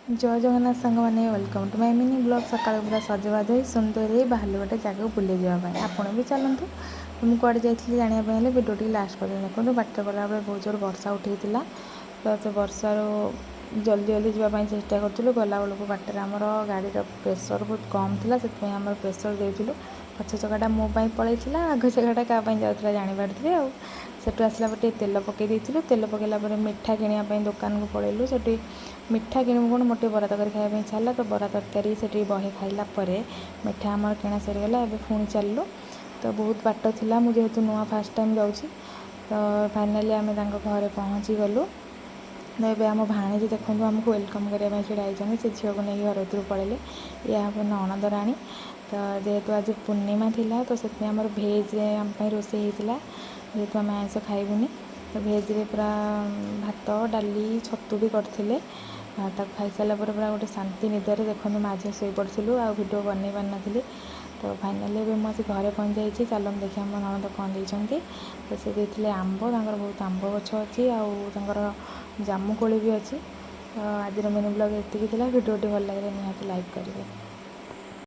जय जगन्नाथ सांग मैंने welcome to my mini blog. सकाल पूरा सजबाज हो सुंदर ही बाहर गोटे जगह बुले जावाई आपड़ भी चलतु। मुझे कड़े जाइए जानापी भिडियो टी लास्ट पर देखो। बाट गला बहुत जोर वर्षा उठे तो से वर्षार जल्दी जल्दी जावाई चेष्टा करूँ। गला बेलू बाटर आमर गाड़ी प्रेसर बहुत कम था से आम प्रेसर देलु। पछ चकाटा मो पलैला आग चकाटा क्या जाऊला जापारे आठ आसला तेल पकई तेल पकईला मिठा कि दुकान को पलैलु। से मिठा किणु कौन मोटे बरा तरकारी खायापी इच्छा है तो बरा तरकारी से बहे खाइलापर मिठा आमर किणा सरीगला। एवं पुणी चलू तो बहुत बाट था मुझे नुआ फास्ट टाइम जाऊँगी तो फाइनाली आम घरे पहुँची गलु। तो ये आम भाणीजी देखो आमको वेलकम करने छड़ा से झील को नहीं घर भर पड़े या हम नणंदराणी। तो जेहेतु आज पूर्णिमा थिला तो से भेज आम रोषे होता जेहेतु आम आइंस खाइबुनी तो भेज्रे पूरा भात डाली छतु भी करते खाई सारा पूरा गोटे शांति निदर देखो माझे शोई पड़ू आ भिडियो बनई पार नी। तो फाइनाली मुझे घरे पहुँच जाइए। चलो देखिए आम नणंद कौन देते तो सी देते आंब बहुत आंब गछ अच्छी आर जामुकोली भी अच्छी। तो आज मिनी ब्लॉग ये भिडियो भल लगे निहाती लाइक करेंगे।